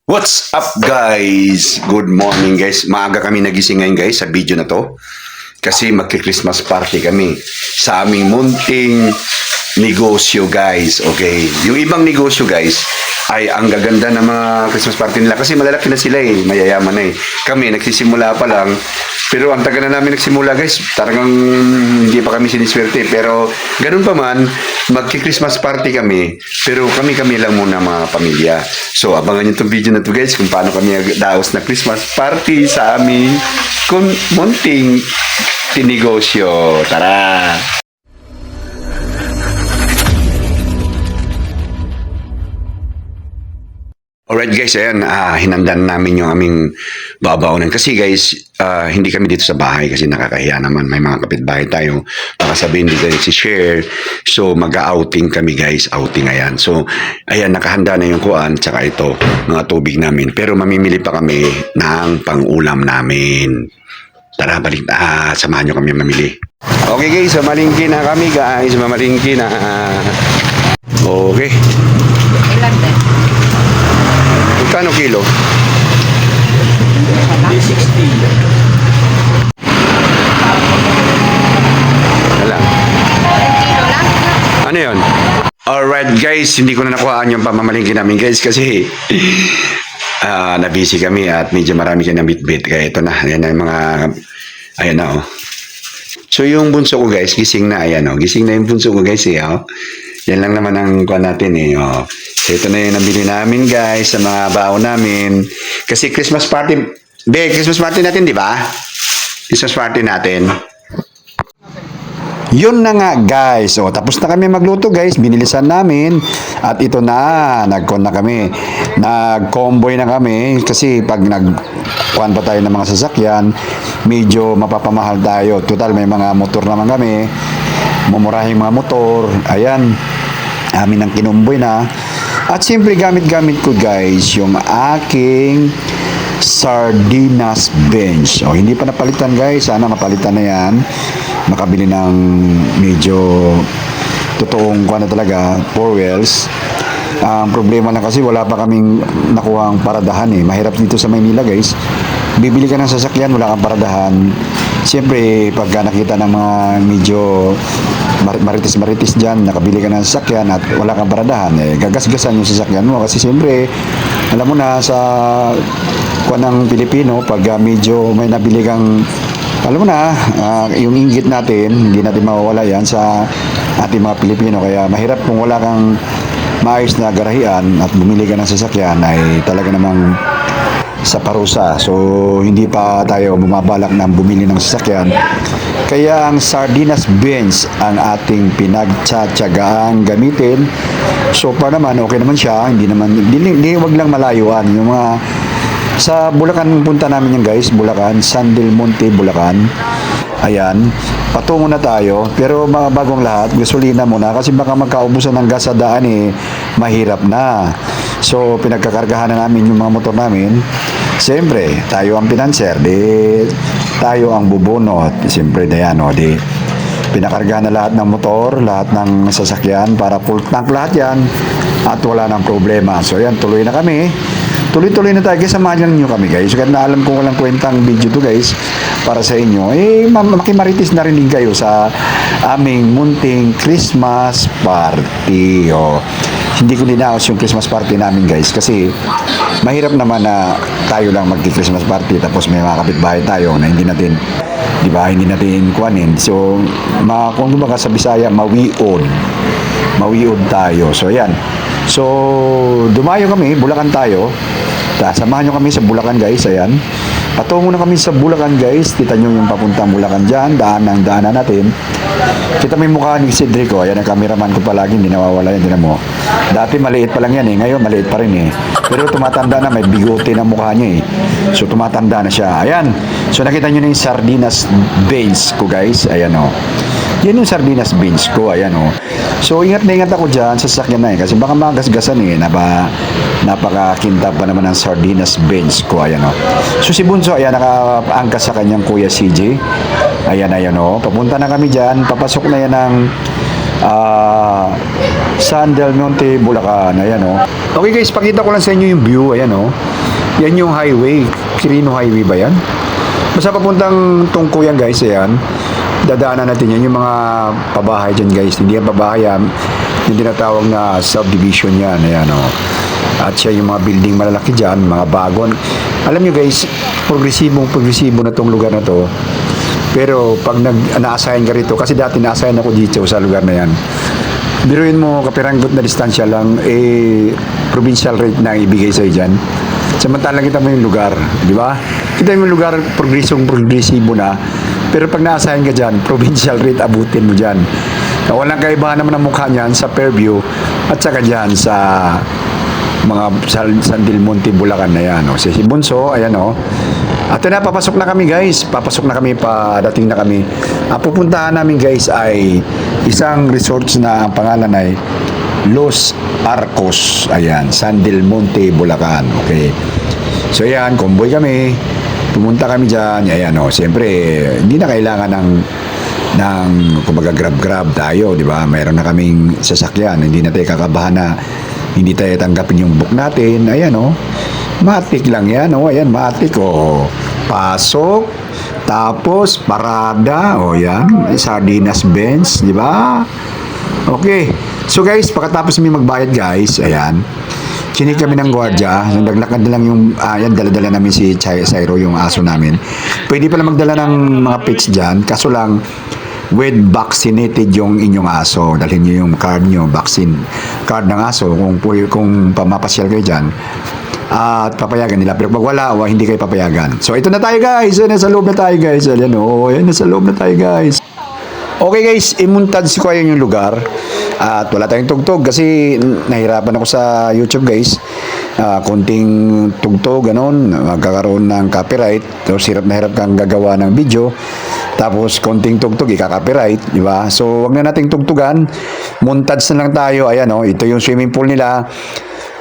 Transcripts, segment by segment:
What's up guys? Good morning guys. Maaga kami nagising ngayon guys sa video na to. Kasi magki-Christmas party kami sa aming munting negosyo guys. Okay. Yung ibang negosyo guys ay ang gaganda ng mga Christmas party nila kasi malalaki na sila eh. Mayayaman na eh. Kami nagsisimula pa lang. Pero ang tagal na namin nagsimula guys. Talagang hindi pa kami siniswerte. Pero ganun pa man, magki-Christmas party kami. Pero kami-kami lang muna mga pamilya. So abangan nyo itong video na to guys kung paano kami daos na Christmas party sa aming munting tinegosyo. Tara! Alright guys, ayan, hinandan namin yung aming babaunan. Kasi guys, hindi kami dito sa bahay kasi nakakahiya naman. May mga kapitbahay tayo. Baka sabihin dito si share. So mag-outing kami guys, outing ayan. So ayan, nakahanda na yung kuan, tsaka ito, mga tubig namin. Pero mamimili pa kami ng pang-ulam namin. Tara, balik, samahan nyo kami mamili. Okay guys, mamalingki na kami guys, mamalingki na. Okay. Ilan din? Magkano kilo? 360. Wala. Kilo lang? Ano yun? Alright guys, hindi ko na nakuhaan yung pamamalingki namin guys kasi na-busy kami at medyo marami ka na bit-bit. Kaya ito na, ayan na yung mga, ayan na oh. So yung bunso ko guys, gising na, ayan oh. Gising na yung bunso ko guys eh oh. Yan lang naman ang kuha natin eh oh. So ito na yung nabili namin guys sa mga bao namin. Kasi Christmas party, Christmas party natin di ba? Christmas party natin. Yun na nga guys. O, tapos na kami magluto guys. Binilisan namin. At ito na. Nag-con na kami. Nag-comboy na kami. Kasi pag nag-kuhan pa tayo ng mga sasakyan, medyo mapapamahal tayo. Total may mga motor naman kami. Mumurahing mga motor. Ayan. Amin ang kinumboy na. At siyempre gamit-gamit ko guys yung aking sardinas bench. O, hindi pa napalitan guys. Sana mapalitan na yan. Makabili ng medyo totoong kuha na talaga, 4 wheels. Ang problema lang kasi wala pa kaming nakuhang paradahan eh. Mahirap dito sa Maynila guys. Bibili ka ng sasakyan, wala kang paradahan. Siyempre, pagka nakita ng mga medyo maritis-maritis dyan, nakabili ka ng sasakyan at wala kang paradahan, eh, gagasgasan yung sasakyan mo. Kasi siyempre, alam mo na sa kuha ng Pilipino, pag medyo may nabili kang alam mo na, yung inggit natin, hindi natin mawawala yan sa ating mga Pilipino. Kaya mahirap kung wala kang maayos na garahian at bumili ka ng sasakyan ay talaga namang sa parusa. So, hindi pa tayo bumabalak ng bumili ng sasakyan. Kaya ang sardinas bench ang ating pinagtsatsagaang gamitin. So far naman, okay naman siya. Hindi wag lang malayuan. Yung mga sa Bulacan punta namin yan guys, Bulacan, San Del Monte, Bulacan. Ayan, patungo na tayo. Pero mga bagong lahat, gasolina muna kasi baka magkaubusan ng gas sa daan eh, mahirap na. So, pinagkakargahan na namin yung mga motor namin. Siyempre, tayo ang pinanser, tayo ang bubunot. Siyempre, yan o, pinakargahan na lahat ng motor, lahat ng sasakyan para full tank lahat yan at wala nang problema. So, yan, tuloy na kami. Tuloy-tuloy na tayo guys, samahan nyo kami guys. Kahit na alam kong walang kwentang video to guys para sa inyo, eh makimaritis na rin din kayo sa aming munting Christmas party. O, hindi ko dinaos yung Christmas party namin guys kasi mahirap naman na tayo lang magki-Christmas party tapos may mga kapitbahay tayo na hindi natin, di ba, hindi natin kuhanin. So, kung kumbaga sa Bisaya, mawiod tayo. So, yan. So, dumayo kami, Bulacan tayo. Samahan nyo kami sa Bulacan guys, ayan. Patungo na kami sa Bulacan guys. Kita nyo yung papuntang Bulacan dyan, daanan natin. Kita mo yung mukha ni Cedrico, ayan ang cameraman ko palagi, hindi nawawala yan, tinan mo. Dati maliit pa lang yan eh, ngayon maliit pa rin eh. Pero tumatanda na, may bigote na mukha niya eh. So tumatanda na siya, ayan. So nakita nyo na yung sardinas beans ko guys, ayan o. Yan yung sardinas beans ko, ayan o. So ingat na ingat ako dyan sa sasakyan na eh, kasi baka magasgasan eh, napakakinta pa naman ng sardinas beans ko, ayan o. So si Bunso, ayan, nakaangkas sa kanyang kuya CJ. Ayan o. Papunta na kami dyan, papasok na yan ng San Del Monte, Bulacan. Ayan, oh. Okay guys, pakita ko lang sa inyo yung view. Ayan, oh. Yan yung highway. Quirino Highway ba yan? Basta papuntang Tungko yan guys. Ayan. Dadaanan natin yan. Yung mga pabahay dyan guys. Hindi yan pabahay yan. Yung tinatawag na subdivision yan. Ayan, oh. At siya yung mga building malalaki dyan. Mga bagon. Alam nyo guys, progresibo na tong lugar na to. Pero pag na-assign ka rito, kasi dati na-assign ako dito sa lugar na yan. Biruin mo, kapiranggot na distansya lang, provincial rate na ibigay sa'yo dyan. Samantalang kita mo yung lugar, di ba? Kita mo yung lugar, progresibo na. Pero pag na-assign ka dyan, provincial rate abutin mo dyan. Walang kaibahan naman ang mukha niyan sa Fairview at saka dyan sa mga San Del Monte, Bulacan na yan. O. Si Bunso, ayan o. At na, papasok na kami guys. Papasok na kami, padating na kami. Ang pupuntahan namin guys ay isang resort na ang pangalan ay Los Arcos. Ayan, San Del Monte, Bulacan. Okay. So ayan, convoy kami. Pumunta kami dyan. Ayan o, siyempre, hindi na kailangan ng kumbaga grab tayo, di ba? Mayroon na kaming sasakyan. Hindi na tayo kakabahan na hindi tayo tanggapin yung book natin. Ayan o. Matik lang yan. O, ayan, matik. O, pasok. Tapos, parada. O, yan. Sardinas Benz. Di ba? Okay. So, guys, pagkatapos kami magbayad, guys, ayan. Chinik kami ng gwardiya. Naglakad na lang yung, ayan, dala-dala namin si Cairo, yung aso namin. Pwede pala magdala ng mga pets dyan. Kaso lang, with vaccinated yung inyong aso. Dalhin nyo yung card nyo, vaccine card ng aso kung pamapasyal kayo dyan at papayagan nila. Pero pag wala, hindi kayo papayagan. So ito na tayo guys. Nasa loob na tayo guys. Ayan, nasa loob na tayo guys. Okay guys, imuntad si Kuya yung lugar. At wala tayong tugtog kasi nahirapan ako sa YouTube guys. Konting tugtog, ganon, magkakaroon ng copyright. Tapos hirap na hirap kang gagawa ng video. Tapos konting tugtog, ika-copyright, di ba? So, wag na nating tugtugan. Montage na lang tayo. Ayan, oh, ito yung swimming pool nila.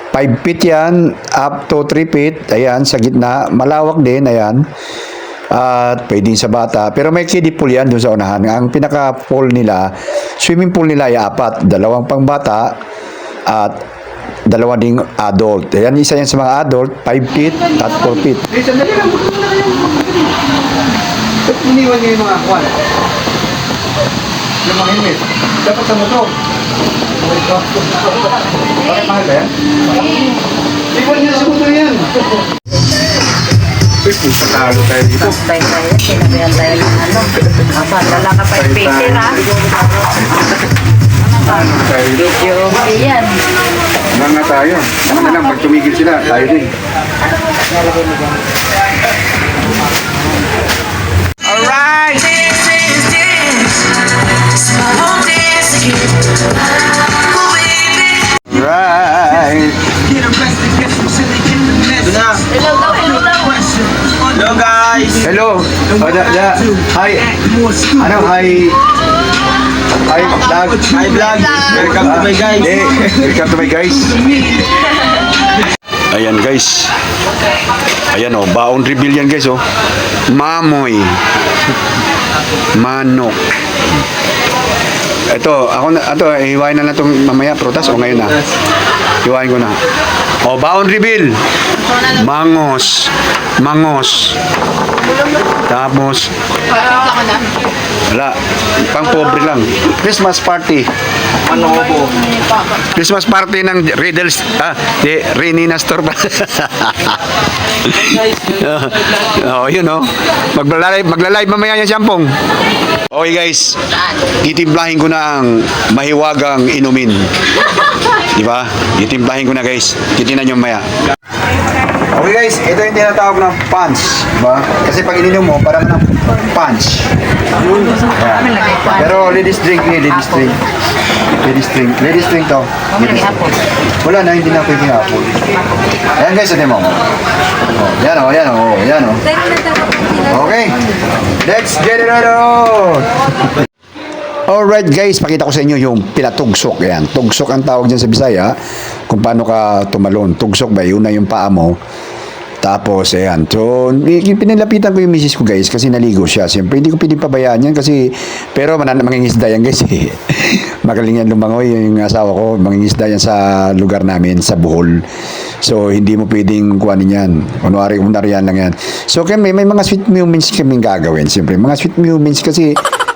5 feet yan, up to 3 feet. Ayan, sa gitna. Malawak din, ayan. At pwedeng sa bata. Pero may kiddie pool yan doon sa unahan. Ang pinaka-pool nila, swimming pool nila ay 4. 2 pang bata at 2 ding adult. Ayan, isa yan sa mga adult, 5 feet at 4 feet. Ba't iniwan niyo yung mga kwan? Yung mga helmet. Dapat sa motor. Bakit mahal ba yan? Iwan niyo sa motor yan. Uy, puta talo tayo dito. Tayo, sinabihan tayo ng ano. Aba, dala ka pa yung paper, ha? Ano tayo dito? Video yan. Mga tayo. Ano na lang, pag tumigil sila, tayo din. Nalagay mo dyan. Alright, Right. hello guys. Hello. Hi. Ano, hi. Hi, vlog. Hi vlog. Welcome to my guys. Welcome to my guys. Ayan guys. Ayan oh, baon reveal yan guys oh. Mamoy. Manok. Ito, hiwain na lang itong mamaya, prutas o ngayon na? Hiwain ko na. O, baon reveal. Mangos. Tapos, wala, pang pobre lang. Christmas party. Christmas party ng Riddles, Renina Store ba? Yun oh. Magla-live mamaya yung syampong. Okay guys, titimplahin ko na ang mahiwagang inumin. Diba? Titimplahin ko na guys. Titinan nyo maya. Okay guys, ito yung tinatawag ng punch. Diba? Kasi pag ininom mo, parang ng punch. Ayan. Pero ladies drink ni, ladies drink. Ladies drink to. Mamaya hapon. Wala na, hindi na pwedeng hapon. Ayan guys, ito mo. Yan o. Okay, let's get it on! Alright guys, pakita ko sa inyo yung pinatugsok. Ayan, tugsok ang tawag dyan sa Bisaya. Kung paano ka tumalon. Tugsok ba, yun na yung paa mo. Tapos, ayan. So, pinilapitan ko yung misis ko, guys, kasi naligo siya. Siyempre, hindi ko pwedeng pabayaan yan kasi, pero mangingisda yan, guys, eh. Magaling yan lumangoy, yung asawa ko, mangingisda yan sa lugar namin, sa Bohol. So, hindi mo pwedeng kuhanin yan. Kunwari yan lang yan. So, kami, may mga sweet moments kaming gagawin, siyempre. Mga sweet moments kasi,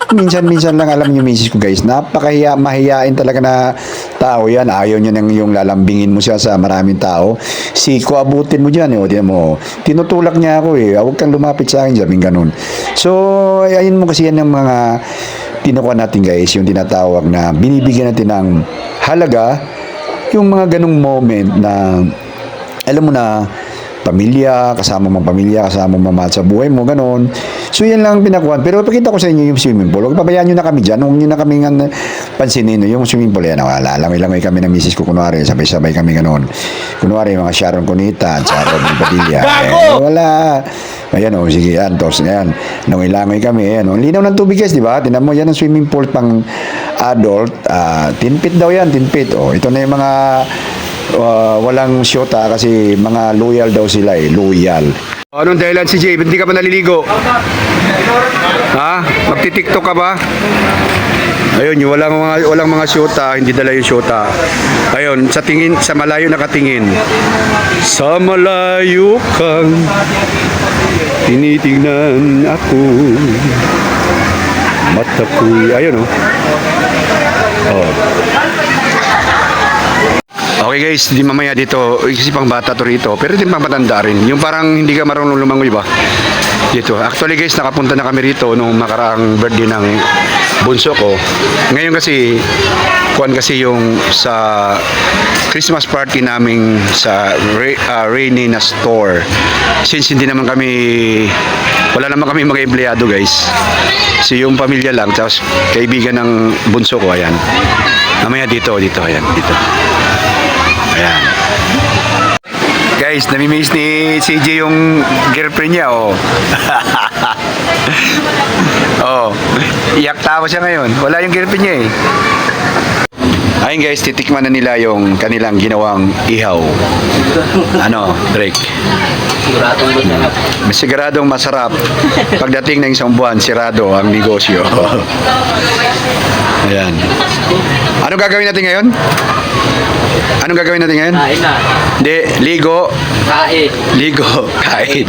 minsan lang alam niyo misis ko guys, mahihain talaga na tao yan. Ayaw niya nang yung lalambingin mo siya sa maraming tao. Siko, abutin mo dyan. Tiyan mo, tinutulak niya ako eh. Huwag kang lumapit sa akin, sabi ganun. So, ayun mo kasi yan ng mga tinukuha natin guys, yung tinatawag na binibigyan natin ng halaga, yung mga ganung moment na alam mo na pamilya, kasama mong pamilya, kasama mong mamahal sa buhay mo, ganun. So, yan lang ang pinakuhan. Pero pakita ko sa inyo yung swimming pool. Huwag pabayaan nyo na kami dyan. Huwag nyo na kami pansinin. Yung swimming pool, yan. Langoy-langoy kami ng misis ko. Kunwari, sabay-sabay kami ganun. Kunwari, mga Sharon Cunita, Sharon Padilla. Wala. Ayan o, sige yan. Tapos yan. Langoy-langoy kami. Ayan o. Linaw ng tubig guys, di ba? Tinan mo, yan ang swimming pool pang adult. 10 feet daw yan, 10 feet. O, ito na yung mga walang syota kasi mga loyal daw sila eh. Loyal. Anong dahilan si Jay? Hindi ka pa naliligo? Ha? Magti-tiktok ka ba? Ayun, yung walang mga syota, hindi dala yung syota. Ayun, sa malayo nakatingin. Sa malayo kang tinitingnan ako. Mata ko'y, ayun oh. Oh. Okay guys, di mamaya dito, kasi pang bata to rito, pero din pang matanda rin. Yung parang hindi ka marunong lumangoy ba? Dito. Actually guys, nakapunta na kami rito nung makaraang birthday ng bunso ko. Ngayon kasi, kuwan kasi yung sa Christmas party naming sa Rainy na store. Since hindi naman kami, wala naman kami mga empleyado guys. So yung pamilya lang, tapos kaibigan ng bunso ko, ayan. Mamaya dito, ayan, dito. Ayan. Guys, namimiss ni CJ yung girlfriend niya, oh. Oh, iyak tawa siya ngayon. Wala yung girlfriend niya eh. Ayun guys, titikman na nila yung kanilang ginawang ihaw. Ano, Drake? Siguradong masarap. Pagdating ng isang buwan, sirado ang negosyo. Ayan. Anong gagawin natin ngayon? Anong gagawin natin ngayon? Kain na. Hindi, ligo. Kain. Ligo, kain.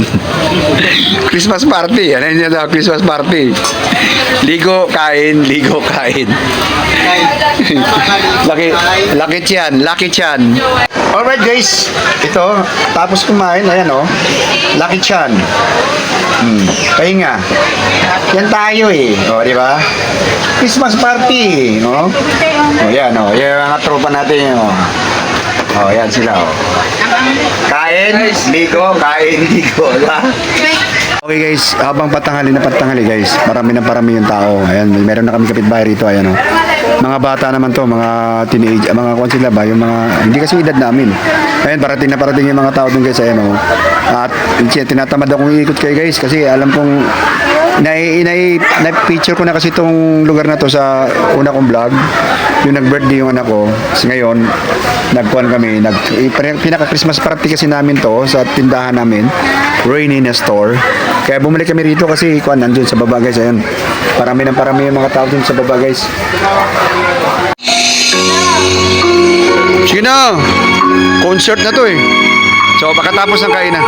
Christmas party. Ano yun yung Christmas party? Ligo, kain, ligo, kain. Lucky Chan. Alright guys, ito, tapos kumain, ayan oh. Lucky Chan. Pahinga. Yan tayo eh. O, di ba? Christmas party. No? O, yan o. Yan ang mga tropa natin. O, yan sila o. Kain, ligo, kain, ligo. Diba? Okay guys, habang patanghali guys, parami yung tao. Ayan, meron na kami kapitbahay rito, ayan o. Mga bata naman to, mga teenage, mga kung sila ba, yung mga, hindi kasi edad namin. Ayan, parating yung mga tao dun guys, ayan o. At tinatamad akong iikot kayo guys, kasi alam kong, na-picture ko na kasi itong lugar na to sa una kong vlog. Yung nag-birthday yung anak ko. Kasi ngayon, nagkuhan kami. Pinaka-Christmas party kasi namin to sa tindahan namin. Rainy na store. Kaya bumalik kami rito kasi kuhan nandun sa baba guys. Ayun. Parami yung mga tao dun sa baba guys. Sige na. Concert na to eh. So, pagkatapos ng kainan.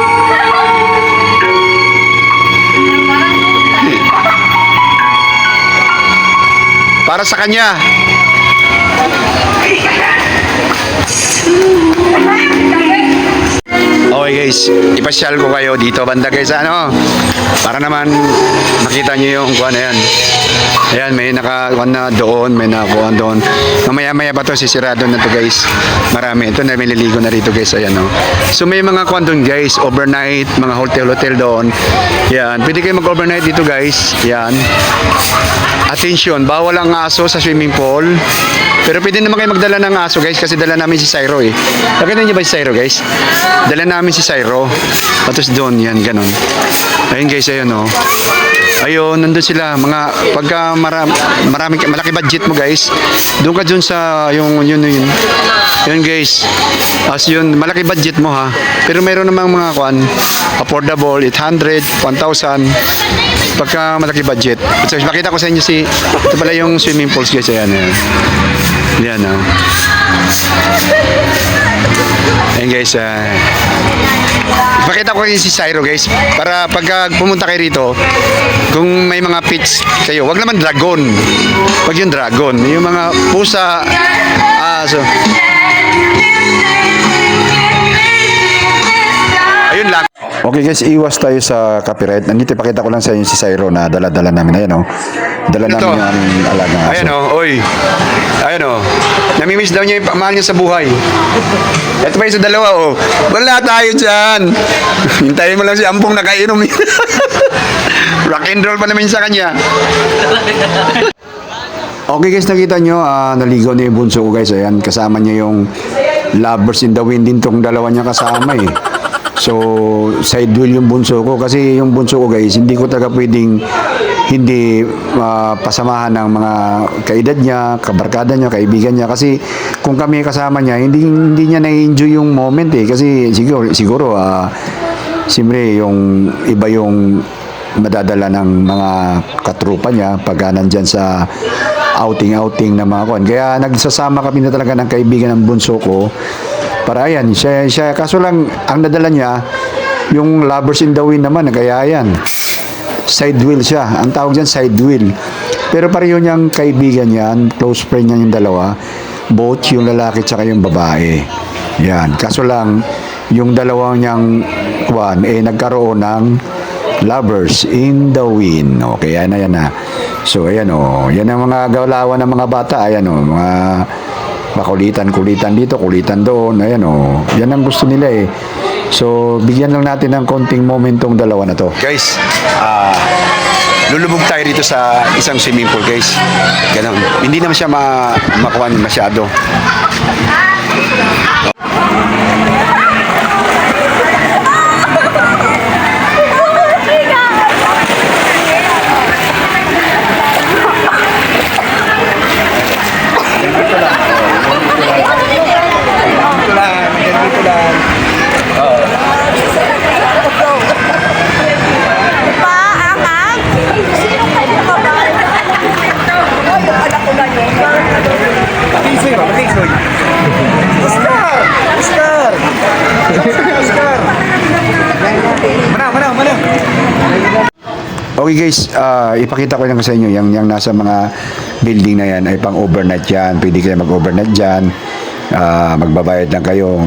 Para sa kanya. Okay guys, ipasyal ko kayo dito banda guys, ano, para naman makita nyo yung kuha na yan. Ayan, may nakakuha na doon, may nakakuha doon. Mamaya pa to, sisirado na to guys. Marami, ito na may liligo na rito guys, ayan o. So may mga kuha doon guys, overnight, mga hotel doon. Yan, pwede kayo mag-overnight dito guys, yan. Attention, bawal ang aso sa swimming pool. Pero pwede naman kayo magdala ng aso guys, kasi dala namin si Syro eh. Nakita niyo ba si Syro guys? Dala namin si Syro. Tapos doon, yan, ganun. Ayun guys, ayun o. Ayun, nandun sila. Mga pagka malaki budget mo guys, doon ka dun sa yung yun. Yun guys. As yun, malaki budget mo ha. Pero mayroon namang mga affordable, 800, 1,000. Pagka malaki budget. So, makita ko sa inyo ito pala yung swimming pools guys. Ayan. Yan oh. Ayan guys, ipakita ko kayo si Syro guys para pagka pumunta kayo rito kung may mga pits kayo, wag naman dragon, wag yung dragon, yung mga pusa, aso, ayun lang. Okay guys, iwas tayo sa copyright. Nandito ipakita ko lang sa inyo si Syro na dala-dala namin. Ayan o. Dala namin yung aming alagang aso. Ayan o, oy. Ayan o. Namimiss daw niya yung mahal niya sa buhay. Ito pa yung sa dalawa o. Wala tayo dyan. Hintayin mo lang si Ampong nakainom. Rock and roll pa namin sa kanya. Okay guys, nakita nyo, naligaw na yung bunso ko guys. Ayan, kasama niya yung lovers in the wind din tong dalawa niya kasama eh. So, side wheel yung bunso ko. Kasi yung bunso ko guys, hindi ko talaga pwedeng hindi pasamahan ng mga kaedad niya, kabarkada niya, kaibigan niya. Kasi kung kami kasama niya, hindi niya na-enjoy yung moment eh. Kasi siguro siyempre yung iba yung madadala ng mga katrupa niya pagka nandyan sa outing na mga kuwan. Kaya nagsasama kami na talaga ng kaibigan ng bunso ko. Para ayan, siya kaso lang ang nadala niya yung lovers in the wind naman, kaya ayan. Side wheel siya. Ang tawag diyan side wheel. Pero pareho niyang kaibigan yan, close friend niya yung dalawa. Both yung lalaki tsaka yung babae. Yan. Kaso lang yung dalawang niyang nagkaroon ng lovers in the wind. Okay, yan na. So ayan yan ang mga galawan ng mga bata. Ayan mga makulitan-kulitan dito, kulitan doon. Ayan yan ang gusto nila eh. So bigyan lang natin ng konting momentong dalawa na to. Guys, lulubog tayo rito sa isang swimming pool guys. Ganun. Hindi naman siya makuha masyado. Okay guys, ipakita ko lang sa inyo yung nasa mga building na yan ay pang overnight yan. Pwede kayo mag-overnight dyan. Magbabayad lang kayo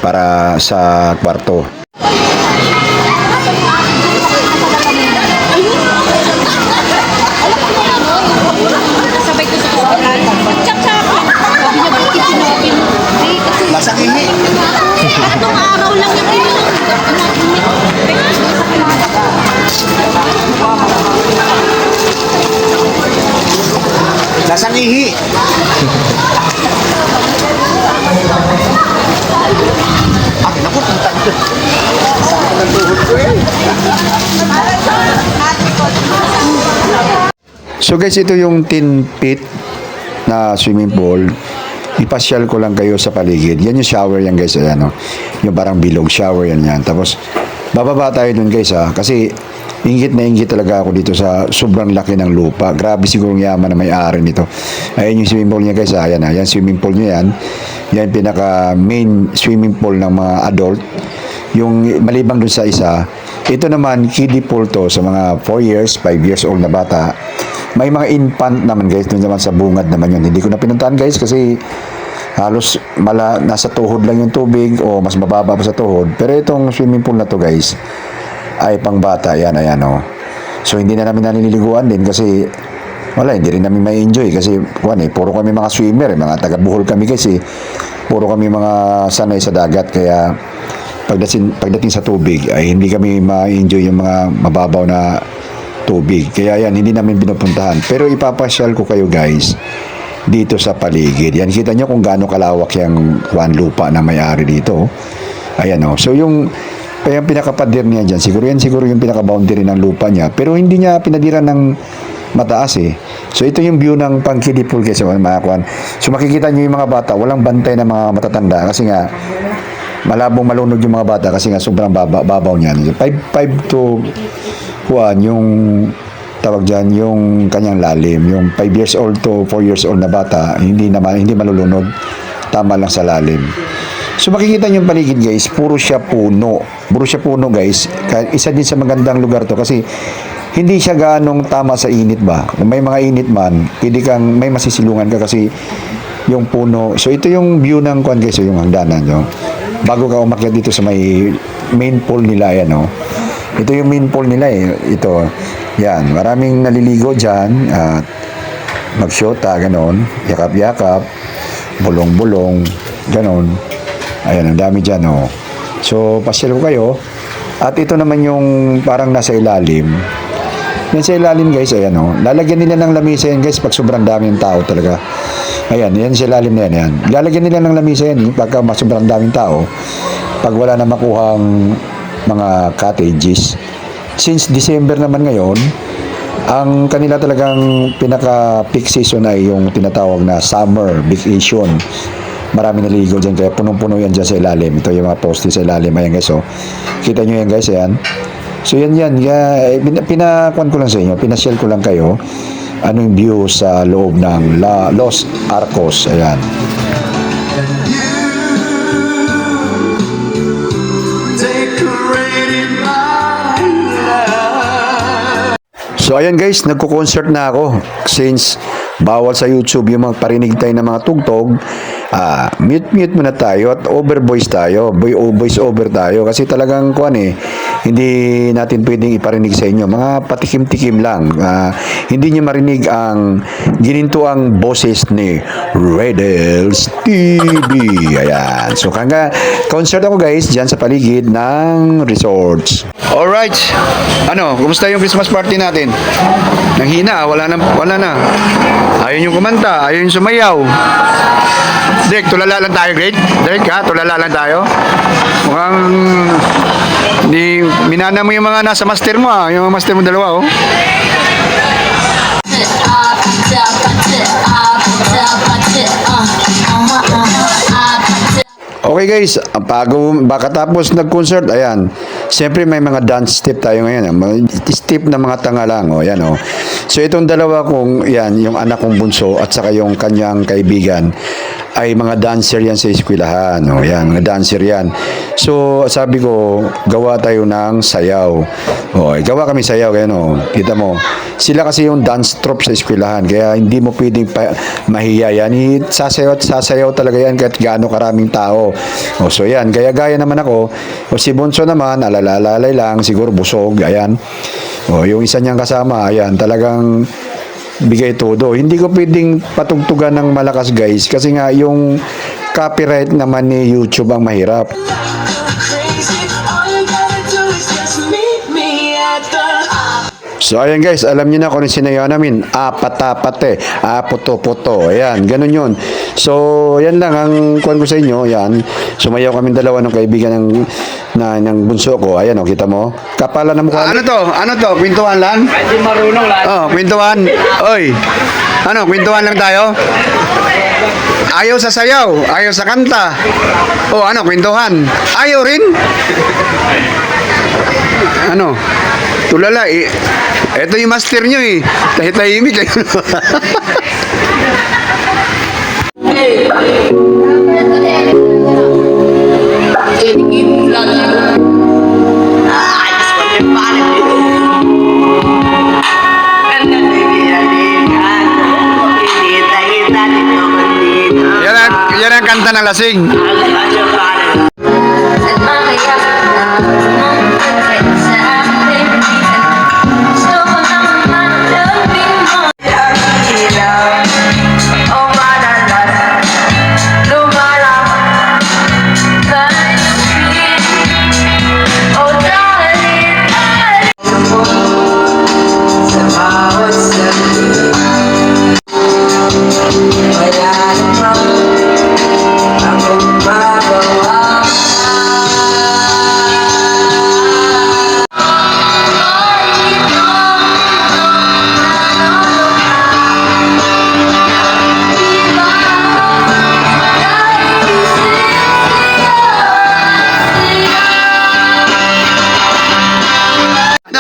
para sa kwarto. Tatlong araw lang yung inom. Lasang ihi. Naku, punta dito. Saan ang tuhod ko eh. So guys, ito yung 10 feet na swimming pool. Ipasyal ko lang kayo sa paligid. Yan yung shower yan guys. Ayan, yung parang bilog shower yan. Tapos bababa tayo dun guys kasi inggit na inggit talaga ako dito sa sobrang laki ng lupa. Grabe siguro yung yaman na may-ari nito. Ayan yung swimming pool niya guys. Ayan swimming pool niya yan. Yan pinaka main swimming pool ng mga adult. Yung malibang dun sa isa, ito naman kiddie pool to sa mga 4 years, 5 years old na bata. May mga infant naman guys, dun naman sa bungad naman yun. Hindi ko na pinuntahan guys kasi halos nasa tuhod lang yung tubig o mas mababa pa sa tuhod. Pero itong swimming pool na to guys ay pang bata. Ayan So hindi na namin naliliguan din kasi hindi rin namin ma-enjoy kasi puro kami mga swimmer, mga taga-Bohol kami kasi puro kami mga sanay sa dagat. Kaya pagdating sa tubig ay hindi kami ma-enjoy yung mga mababaw na tubig. Kaya yan, hindi namin pinupuntahan. Pero ipapasyal ko kayo guys dito sa paligid. Yan, kita nyo kung gaano kalawak yung lupa na may-ari dito. Ayan So yung Kaya yung pinakapader niya dyan, siguro yung pinaka-boundary ng lupa niya. Pero hindi niya pinadiran ng mataas eh. So ito yung view ng Pangkidi Pool guys, mga kwan. So makikita niyo yung mga bata, walang bantay ng mga matatanda kasi nga malabong malunod yung mga bata kasi nga sobrang babaw niyan. 5 to 1 yung tawag dyan, yung kanyang lalim. Yung 5 years old to 4 years old na bata, hindi malulunod. Tama lang sa lalim. So makikita niyo yung paligid guys, puro siya puno. Puro siya puno guys. Isa din sa magandang lugar to kasi hindi siya ganong tama sa init ba. Kung may mga init man, pwede kang may masisilungan ka kasi yung puno. So ito yung view ng kwan guys, yung hagdanan. No? Bago ka umakyat dito sa may main pool nila yan. No? Ito yung main pool nila eh. Ito. Yan. Maraming naliligo dyan. At magsyota, ganon. Yakap-yakap. Bulong-bulong. Ganon. Ayan, ang dami dyan. Oh. So, pasyal ko kayo. At ito naman yung parang nasa ilalim. Yan sa ilalim guys, ayan o. Lalagyan nila ng lamisa yan guys pag sobrang daming tao talaga. Ayan, yan sa ilalim na yan. Ayan. Lalagyan nila ng lamisa yan pagka sobrang daming tao. Pag wala na makuhang mga cottages. Since December naman ngayon, ang kanila talagang pinaka-peak season ay yung tinatawag na summer vacation. Marami naligo dyan, kaya punong-puno yan dyan sa ilalim. Ito yung mga poste sa ilalim. Ayan guys, oh. Kita nyo yan guys, ayan. So yan. Pinakuan ko lang sa inyo, pinasyel ko lang kayo. Ano yung view sa loob ng Los Arcos. Ayan. So ayan guys, nagko-concert na ako. Since bawal sa YouTube yung mga parinig tayo ng mga tugtog, mute muna tayo at over voice tayo, voice over tayo kasi talagang kuan eh, hindi natin pwedeng iparinig sa inyo, mga patikim-tikim lang. Hindi niyo marinig ang ginintuang boses ni Redels TV. Ayan. So kanga concert ako guys diyan sa paligid ng resorts. Alright. Ano, kumusta yung Christmas party natin? Nanghina, wala na. Ayun yung kumanta, ayun yung sumayaw. Drake, tulala lang tayo, Drake, ha? Tulala lang tayo. Mukhang minana mo yung mga nasa master mo, ha? Yung master mo dalawa, oh. Okay guys, baka tapos nag-concert, ayan. Siyempre may mga dance step tayo ngayon. Step na mga tanga lang, oh, ayan, oh. So itong dalawa kong, yan, yung anak kong bunso at saka yung kanyang kaibigan ay mga dancer yan sa eskwelahan. O, yan, mga dancer yan. So, sabi ko, gawa tayo ng sayaw. O, gawa kami sayaw. Kaya, no, kita mo, sila kasi yung dance troupe sa eskwelahan. Kaya, hindi mo pwedeng mahiya yan. Sasayaw at sasayaw talaga yan kahit gaano karaming tao. O, so, yan. Gaya-gaya naman ako. O, si Bunso naman, alalalay lang. Siguro busog. Ayan. O, yung isa niyang kasama, ayan, talagang bigay todo. Hindi ko pwedeng patugtugan ng malakas guys kasi nga yung copyright naman ni YouTube ang mahirap. So ayan guys, alam niyo na kung ano sinayaw namin. Apatapate, puto-puto. Ayan, ganun yun. So, yan lang ang kuwan ko sa inyo. Ayan, sumayaw kami dalawa ng kaibigan ng bunso ko. Ayan, oh, kita mo. Kapala na mukha. Ano to? Kwentuhan lang? Hindi marunong lang. Oh, kwentuhan. Oy. Ano, kwentuhan lang tayo? Ayaw sa sayaw, ayaw sa kanta. Oh, ano, kwentuhan. Ayaw rin. Ano? Tulala eh. Ito yung master nyo eh. Tahit-tahimik kayo. Yan ang kanta ng lasing. Wala namang akong magawa.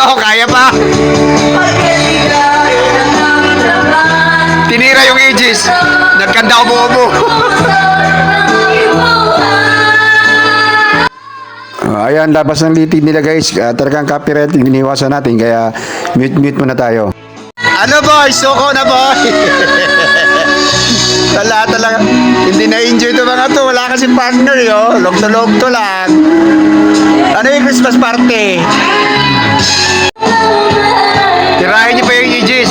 oh, kaya pa. Tinira yung ages. Nagkanda ubo-ubo. Ayan, labas ng litig nila guys. Talagang copyright, iniwasan natin. Kaya mute muna tayo. Ano boy? Suko na boy! Talaga. Hindi na-enjoy to mga to. Wala kasi partner yo. Log to lang. Ano yung Christmas party? Tirahin niyo pa yung Aegis.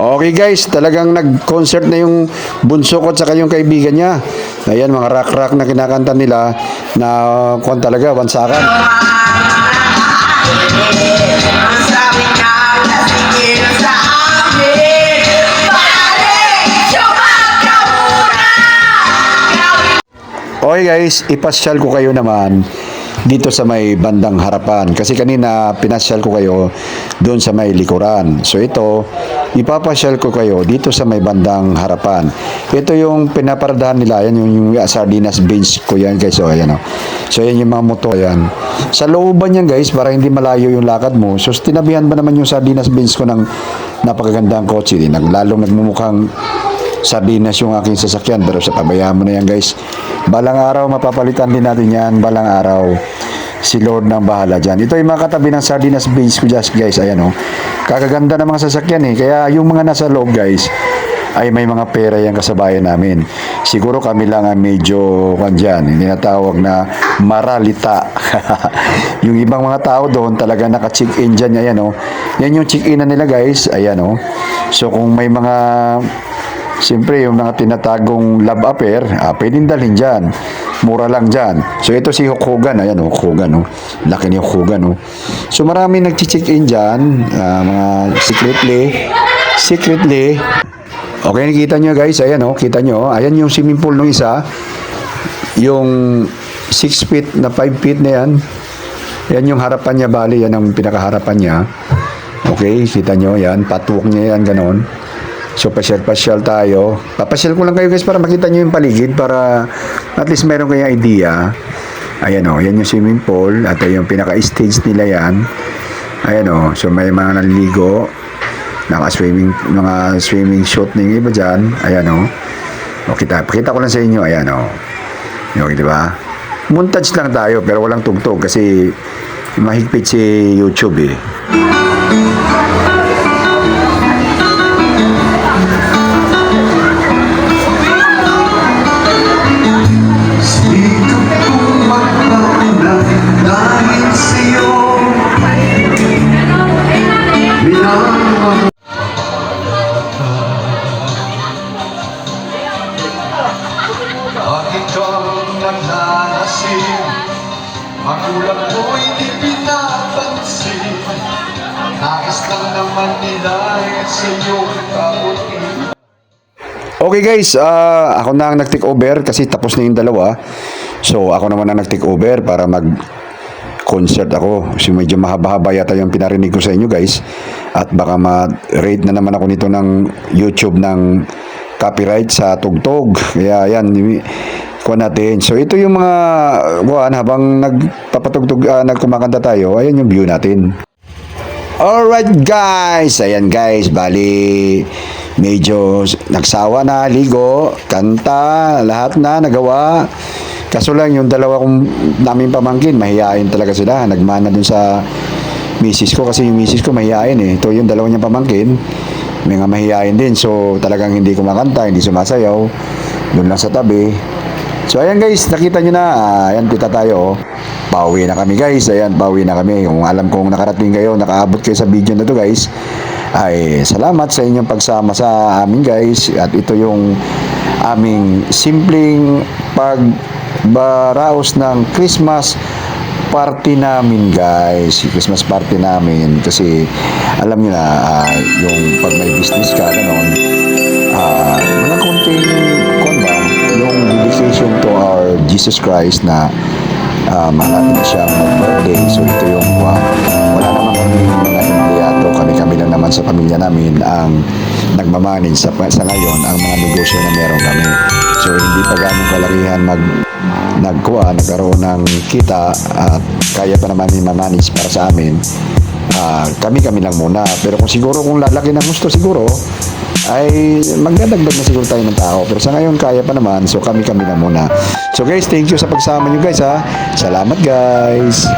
Okay guys, talagang nag-concert na yung bunso ko at saka yung kaibigan niya. Ayan, mga rock na kinakanta nila na kung talaga, wansakan. Okay guys, ipasyal ko kayo naman dito sa may bandang harapan. Kasi kanina pinasyal ko kayo doon sa may likuran. So ito, ipapasyal ko kayo dito sa may bandang harapan. Ito yung pinaparadahan nila. Yan yung sardinas bench ko yan guys. So ayan o. So yan yung mga motor yan. Sa looban yan guys, para hindi malayo yung lakad mo. So tinabihan ba naman yung sardinas bench ko ng napakagandang kotse. Lalong nagmumukhang sardinas yung aking sasakyan, pero sa pabayaan mo na yan guys. Balang araw mapapalitan din natin yan. Balang araw si Lord nang bahala dyan. Ito yung mga katabi ng sardinas base ko guys. Ayan o, kakaganda ng mga sasakyan eh. Kaya yung mga nasa loob guys ay may mga pera yung kasabayan namin. Siguro kami lang ang medyo dyan, tinatawag na maralita. Yung ibang mga tao doon talaga naka-check-in dyan. Ayan o, yan yung check-in na nila guys. Ayan o, so kung may mga siyempre, yung mga tinatagong love affair, pwedeng dalhin dyan. Mura lang dyan. So, ito si Hulk Hogan. Ayan, Hulk Hogan. Oh. Laki ni Hulk Hogan. Oh. So, marami nag-check-in dyan. Mga secretly. Okay, nakita nyo guys. Ayan, oh. Kita nyo. Ayan yung swimming pool ng isa. Yung 6 feet na 5 feet na yan. Yan yung harapan niya, bali. Yan ang pinakaharapan niya. Okay, kita nyo. Yan. Patwalk niya yan, ganon. So, pasyal tayo. Papasyal ko lang kayo guys para makita nyo yung paligid para at least meron kayong idea. Ayan o, yan yung swimming pool at yung pinaka-stage nila yan. Ayan o, so may mga naliligo, mga swimming shot na yung iba dyan. Ayan o. O, pakita ko lang sa inyo. Ayan o. Yung, di ba? Montage lang tayo pero walang tugtog kasi mahigpit si YouTube eh. Magulang mo'y di pinapansin. Nais lang naman nila sa iyong kabuti. Okay guys, ako na ang nag-take over kasi tapos na yung dalawa. So ako naman ang nag-take over para mag-concert ako. Kasi medyo mahaba-haba yata yung pinarinig ko sa inyo guys. At baka ma-rate na naman ako nito ng YouTube ng copyright sa tugtog. Kaya yan, kuha natin. So ito yung mga habang nagpapatugtog, nagkumakanta tayo. Ayan yung view natin. Alright guys, ayan guys, bali medyo nagsawa na, ligo, kanta, lahat na nagawa. Kaso lang yung dalawa kong namin pamangkin, mahihain talaga sila. Nagmana dun sa misis ko kasi yung misis ko mahihain eh. Ito yung dalawa niyang pamangkin, mga mahihain din. So talagang hindi kumakanta, hindi sumasayaw. Doon lang sa tabi. So ayan guys, nakita nyo na, ayan kita tayo. Pauwi na kami guys, ayan, pauwi na kami. Kung alam kong nakarating kayo, nakaabot kayo sa video na to guys, ay salamat sa inyong pagsama sa amin guys. At ito yung aming simpleng pagbaraos ng Christmas party namin guys, Christmas party namin kasi alam niyo na yung pag may business ka gano'n, mga konting kung ba, yung dedication to our Jesus Christ na malapit na siyang mag-birthday. So ito yung wala naman kami mga empleyado, kami lang naman sa pamilya namin ang nagmamanage sa ngayon ang mga negosyo na meron kami. So hindi pa ganong kalakihan nagkaroon ng kita at kaya pa naman i-manage para sa amin. Kami lang muna. Pero kung lalaki ng gusto siguro ay magdadagdag na siguro tayo ng tao. Pero sa ngayon kaya pa naman. So kami lang muna. So guys, thank you sa pagsama nyo guys ha. Salamat guys.